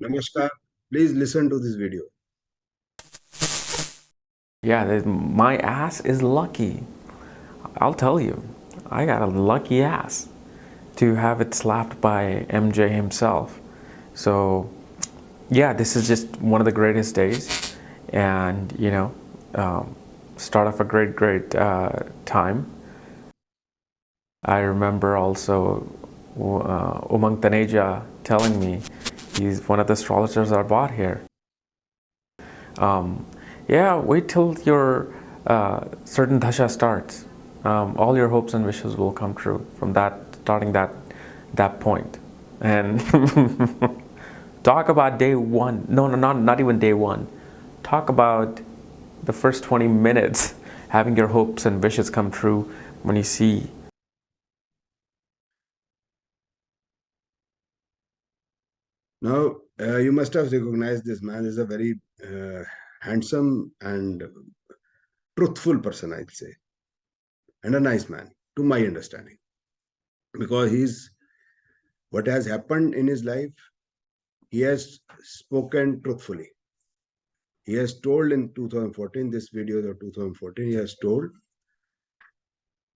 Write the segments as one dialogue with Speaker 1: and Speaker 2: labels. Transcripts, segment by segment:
Speaker 1: Namaskar. Please listen to this video.
Speaker 2: Yeah, my ass is lucky. I'll tell you, I got a lucky ass to have it slapped by MJ himself. So, yeah, this is just one of the greatest days, and start off a great time. I remember also Umang Taneja telling me he's one of the astrologers I bought here. Um, yeah, wait till your certain dasha starts. All your hopes and wishes will come true from starting that point. And talk about day one. No, not even day one. Talk about the first 20 minutes having your hopes and wishes come true when you see.
Speaker 1: Now, you must have recognized this man is a very handsome and truthful person, I'd say, and a nice man, to my understanding, because what has happened in his life, he has spoken truthfully. He has told in 2014, this video of 2014, he has told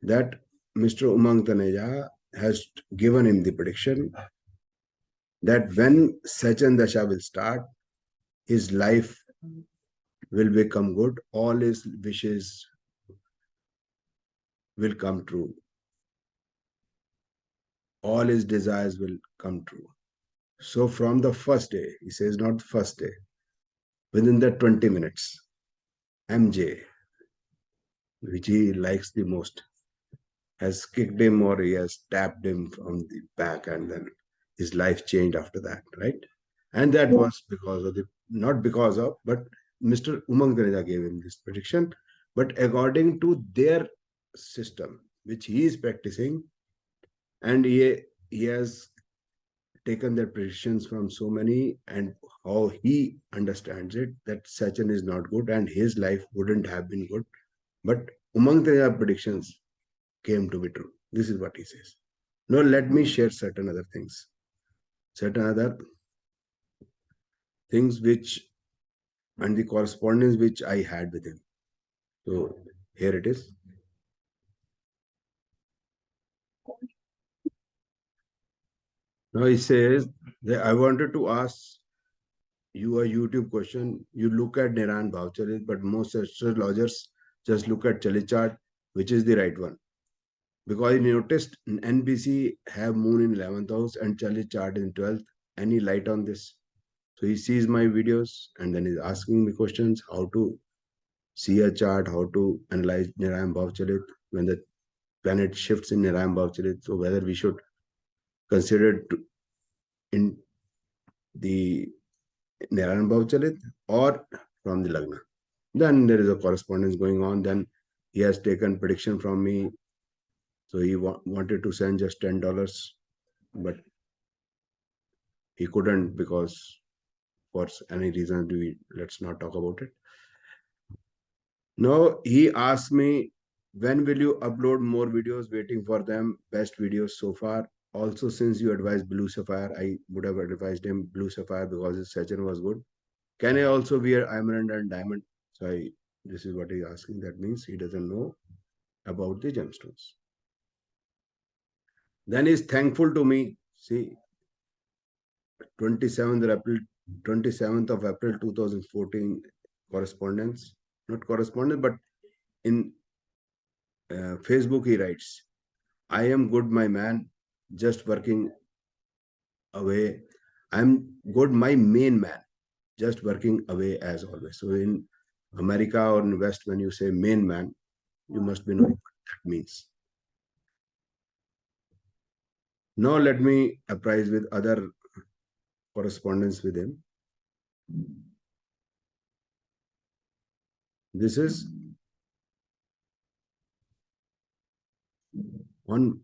Speaker 1: that Mr. Umang Taneja has given him the prediction that when Sachin Dasha will start, his life will become good, all his wishes will come true, all his desires will come true. So, from the first day, he says, not the first day, within the 20 minutes, MJ, which he likes the most, has kicked him or he has tapped him from the back, and then his life changed after that, right? And that was because of not because of, but Mr. Umang Taneja gave him this prediction, but according to their system, which he is practicing, and he has taken their predictions from so many, and how he understands it, that Sachin is not good and his life wouldn't have been good. But among their predictions came to be true. This is what he says. Now let me share certain other things which and the correspondence which I had with him. So here it is. Now he says that I wanted to ask you a YouTube question. You look at Niran Bhavcharit, but most astrologers just look at Chali chart, which is the right one. Because I noticed NBC have moon in 11th house and Chali chart in 12th. Any light on this? So he sees my videos and then he's asking me questions how to see a chart, how to analyze Nirayam Bhavcharit when the planet shifts in Nirayam Bhavcharit. So whether we should consider in the Nirayam Bhavcharit or from the Lagna. Then there is a correspondence going on. Then he has taken prediction from me. So he wanted to send just $10, but he couldn't because for any reason let's not talk about it. Now he asked me, when will you upload more videos? Waiting for them. Best videos so far. Also, since you advised Blue Sapphire, I would have advised him Blue Sapphire because his session was good. Can I also wear emerald and diamond? So this is what he's asking. That means he doesn't know about the gemstones. Then he's thankful to me. See, 27th of April 2014 correspondence, not correspondence, but in Facebook he writes, I am good, my man, just working away. I'm good, my main man, just working away as always. So in America or in West, when you say main man, you must be knowing what that means. Now let me apprise with other correspondence with him. This is on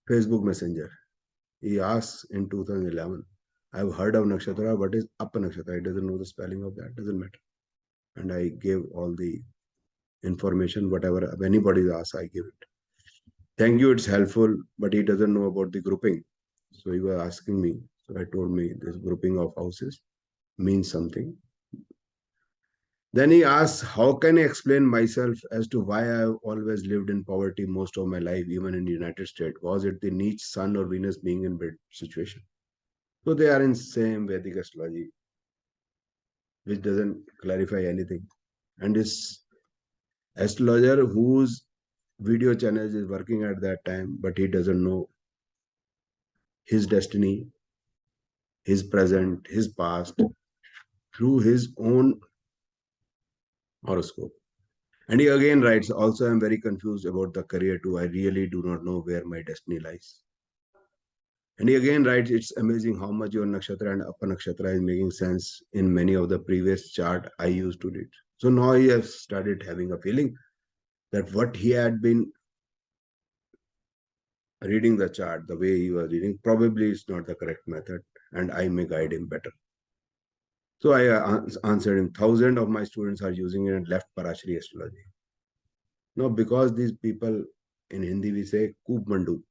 Speaker 1: Facebook Messenger. He asks in 2011, I've heard of Nakshatra, what is Appa Nakshatra? He doesn't know the spelling of that, doesn't matter. And I gave all the information, whatever if anybody asks, I give it. Thank you, it's helpful, but he doesn't know about the grouping. So he was asking me. So I told me this grouping of houses means something. Then he asks, how can I explain myself as to why I've always lived in poverty most of my life, even in the United States? Was it the niche Sun or Venus being in bad situation? So they are in same Vedic astrology, which doesn't clarify anything. And this astrologer whose video channel is working at that time, but he doesn't know his destiny, his present, his past through his own horoscope. And he again writes, also, I'm very confused about the career too. I really do not know where my destiny lies. And he again writes, it's amazing how much your nakshatra and upper nakshatra is making sense in many of the previous chart I used to read. So now he has started having a feeling that what he had been reading the chart, the way he was reading, probably is not the correct method, and I may guide him better. So I answered him, thousands of my students are using it and left Parashari astrology. Now, because these people in Hindi, we say, Koop Mandu.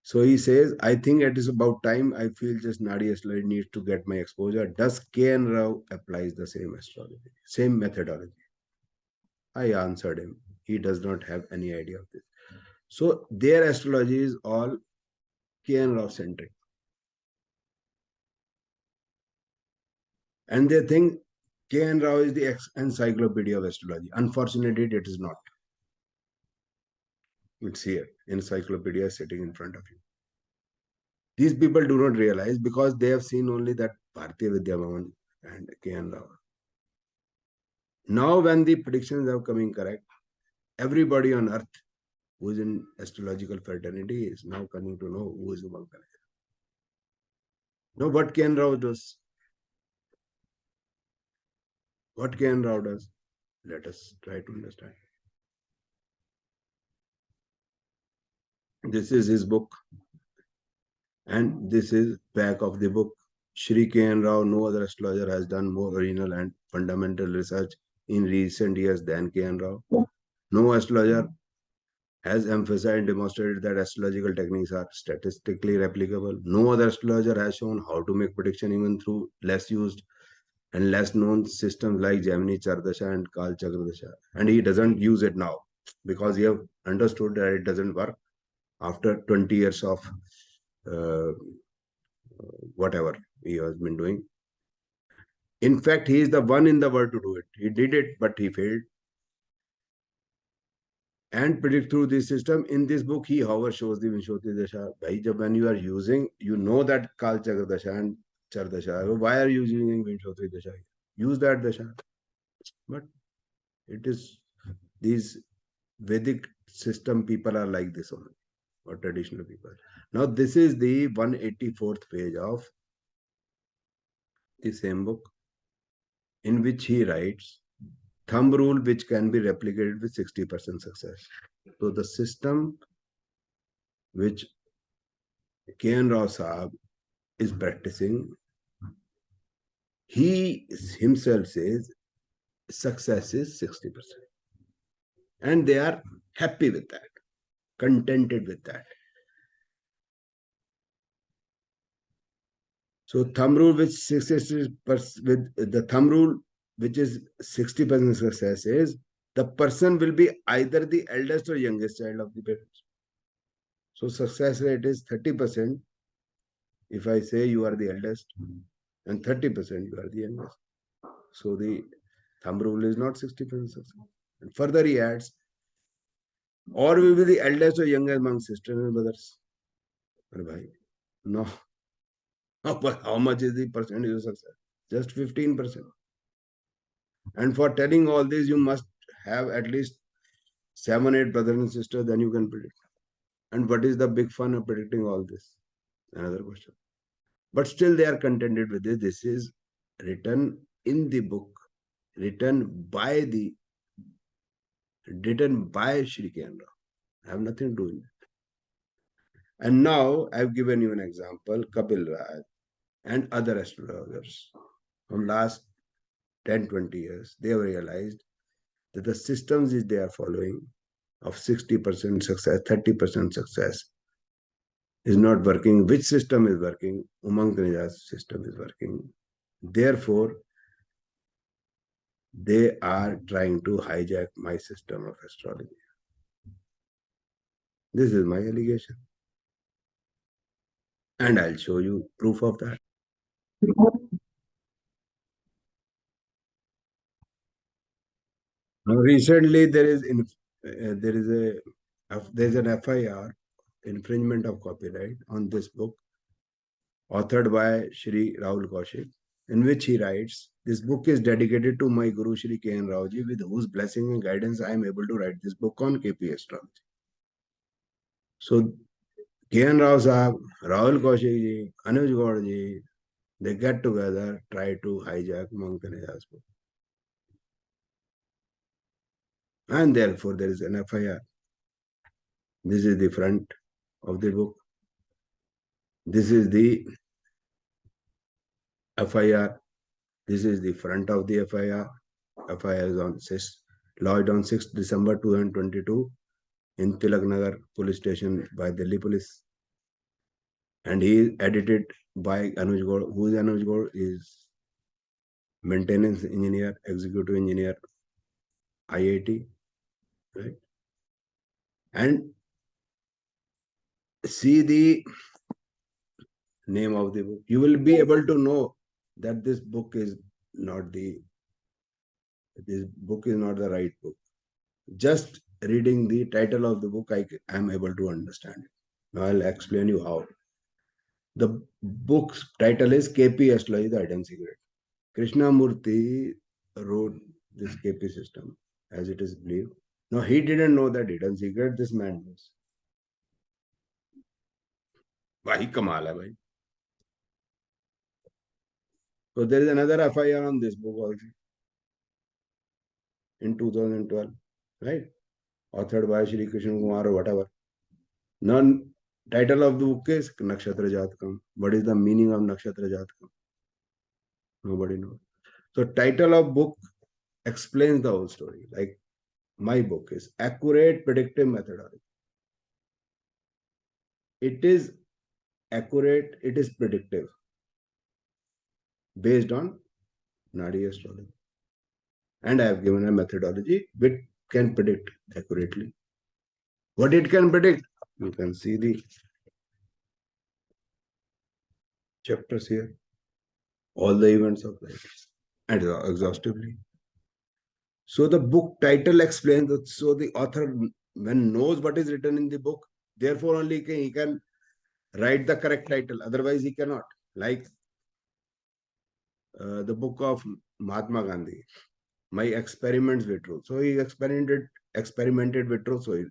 Speaker 1: So he says, I think it is about time. I feel just Nadi astrology needs to get my exposure. Does K.N. Rao applies the same astrology, same methodology? I answered him. He does not have any idea of this. So their astrology is all K.N. Rao centric. And they think K.N. Rao is the encyclopedia of astrology. Unfortunately, it is not. It's here. Encyclopedia is sitting in front of you. These people do not realize because they have seen only that Bharatiya Vidya Bhavan and K.N. Rao. Now, when the predictions are coming correct, everybody on earth who is in astrological fraternity is now coming to know who is Umang. Now, what K.N. Rao does? What K.N. Rao does? Let us try to understand. This is his book, and this is back of the book. Shri K.N. Rao, no other astrologer has done more original and fundamental research in recent years than K.N. Rao. No astrologer has emphasized and demonstrated that astrological techniques are statistically replicable. No other astrologer has shown how to make prediction even through less used and less known systems like Gemini Chardasha and Kal Chakradasha. And he doesn't use it now because he have understood that it doesn't work after 20 years of uh, whatever he has been doing. In fact, he is the one in the world to do it. He did it, but he failed. And predict through this system. In this book, he however shows the Vinshoti Dasha. When you are using, you know that Kal Chakra Dasha and Char Dasha. Why are you using Vinshoti Dasha? Use that Dasha. But it is these Vedic system people are like this only, or traditional people. Now, this is the 184th page of the same book, in which he writes thumb rule which can be replicated with 60% success. So the system which K.N. Rao Saab is practicing, he himself says success is 60%. And they are happy with that, contented with that. So thumb rule which success is with the thumb rule which is 60% success is the person will be either the eldest or youngest child of the parents. So success rate is 30% if I say you are the eldest, and 30% you are the youngest. So the thumb rule is not 60% success. And further he adds, or we will be the eldest or youngest among sisters and brothers. No. But how much is the percentage of success? Just 15%. And for telling all this, you must have at least 7, 8 brothers and sisters, then you can predict. And what is the big fun of predicting all this? Another question. But still they are contented with this. This is written in the book, written by Shri K.N. Rao. I have nothing to do with it. And now I've given you an example, Kapil Raj and other astrologers from last 10, 20 years. They have realized that the systems which they are following of 60% success, 30% success, is not working. Which system is working? Umang Taneja's system is working. Therefore, they are trying to hijack my system of astrology. This is my allegation. And I'll show you proof of that. Now, recently, there's an FIR, infringement of copyright, on this book, authored by Shri Rahul Kaushik, in which he writes, "This book is dedicated to my Guru Shri K.N. Raoji, with whose blessing and guidance I am able to write this book on KP astrology." So K.N. Rao Sahab, Rahul Kaushik ji, Anuj Gaur ji, they get together, try to hijack Mankaneja's book. And therefore, there is an FIR. This is the front of the book. This is the FIR. This is the front of the FIR. FIR is lodged on 6th December 2022 in Tilaknagar police station by Delhi police. And he is edited by Anuj Gaur. Who is Anuj Gaur? Is maintenance engineer, executive engineer, IIT, right? And see the name of the book. You will be able to know that this book is not the right book. Just reading the title of the book, I am able to understand it. Now I'll explain you how. The book's title is KP Astrology, the Hidden Secret. Krishnamurti wrote this KP system, as it is believed. Now he didn't know that hidden secret, this man knows. Why kamal hai bhai. So there is another FIR on this book also in 2012, right? Authored by Shri Krishna Kumar or whatever. Now, title of the book is Nakshatra Jatakam. What is the meaning of Nakshatra Jatakam? Nobody knows. So title of book explains the whole story. Like my book is Accurate Predictive Methodology. It is accurate, it is predictive, based on Nadi astrology. And I have given a methodology which can predict accurately. What it can predict? You can see the chapters here. All the events of life. And exhaustively. So the book title explains that, so the author when knows what is written in the book, therefore only he can write the correct title. Otherwise he cannot. Like the book of Mahatma Gandhi, My Experiments with Truth. So he experimented with truth. So he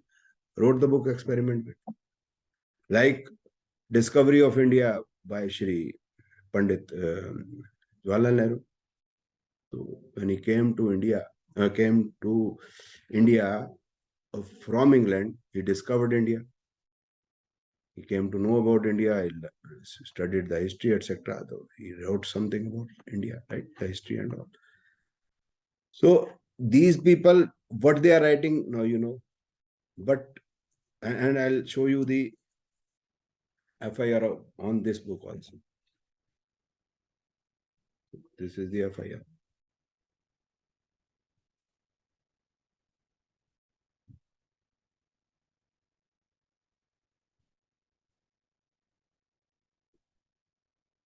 Speaker 1: wrote the book Experiment with Truth. Like Discovery of India by Shri Pandit Jawaharlal Nehru. So when he came to India from England, he discovered India. He came to know about India. He studied the history, etc. He wrote something about India, right? The history and all. So these people, what they are writing now, you know. But and I'll show you the FIR on this book also. This is the FIR.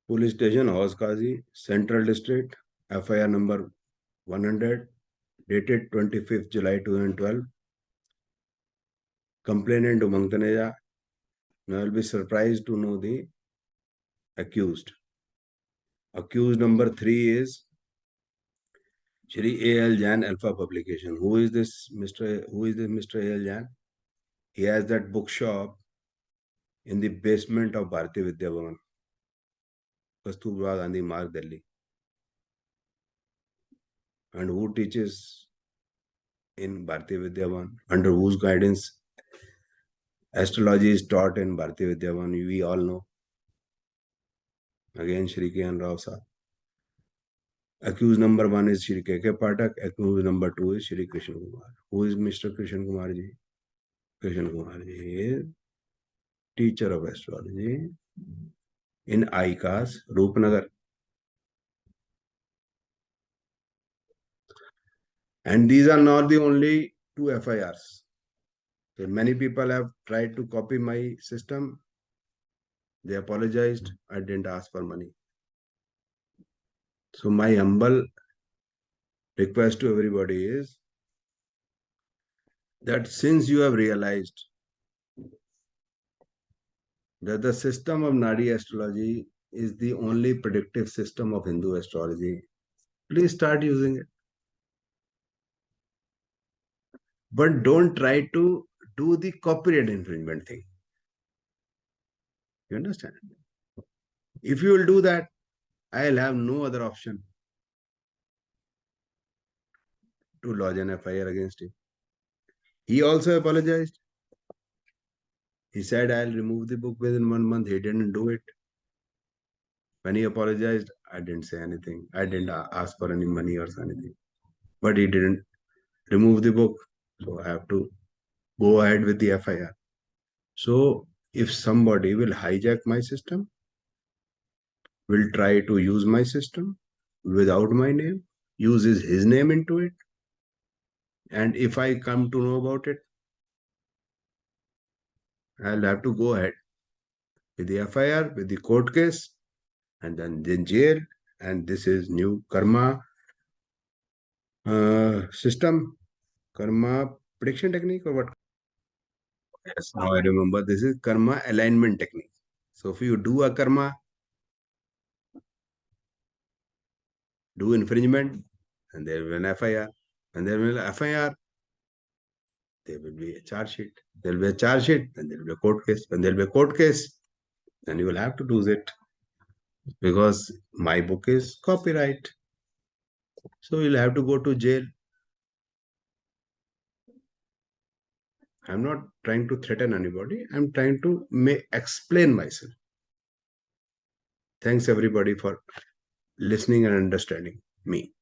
Speaker 1: Police Station, Haus Qazi, Central District, FIR number 100, dated 25th July 2012. Complainant Umang Taneja. Now I'll be surprised to know the accused. Accused number 3 is Shri A.L. Jain Alpha Publication. Who is this Mr. A.L. Jain? He has that bookshop in the basement of Bharati Vidya Bhavan, Kasturba Gandhi Marg, Delhi. And who teaches in Bharati Vidya Bhavan? Under whose guidance astrology is taught in Bharati Vidya Bhavan? We all know. Again, Shri K.N. Rao Sahab. Accused number 1 is Shri K.K. Pathak. Accused number 2 is Shri Krishna Kumar. Who is Mr. Krishna Kumar ji? Krishna Kumar ji is teacher of astrology in ICAS, Rupnagar. And these are not the only two FIRs. So many people have tried to copy my system. They apologized. I didn't ask for money. So my humble request to everybody is that since you have realized that the system of Nadi astrology is the only predictive system of Hindu astrology, please start using it. But don't try to do the copyright infringement thing. You understand? If you will do that, I'll have no other option to lodge an FIR against him. He also apologized. He said, I'll remove the book within 1 month. He didn't do it. When he apologized, I didn't say anything. I didn't ask for any money or anything. But he didn't remove the book. So I have to go ahead with the FIR. So if somebody will hijack my system, will try to use my system without my name, uses his name into it, and if I come to know about it, I'll have to go ahead with the FIR, with the court case, and then jail. And this is new karma system, karma prediction technique, or what? Yes, now I remember. This is karma alignment technique. So if you do a karma, do infringement, and there will be an FIR. And there will be an FIR, there will be a charge sheet. There will be a charge sheet, and there will be a court case. When there will be a court case, then you will have to lose it because my book is copyright. So you'll have to go to jail. I'm not trying to threaten anybody. I'm trying to explain myself. Thanks everybody for listening and understanding me.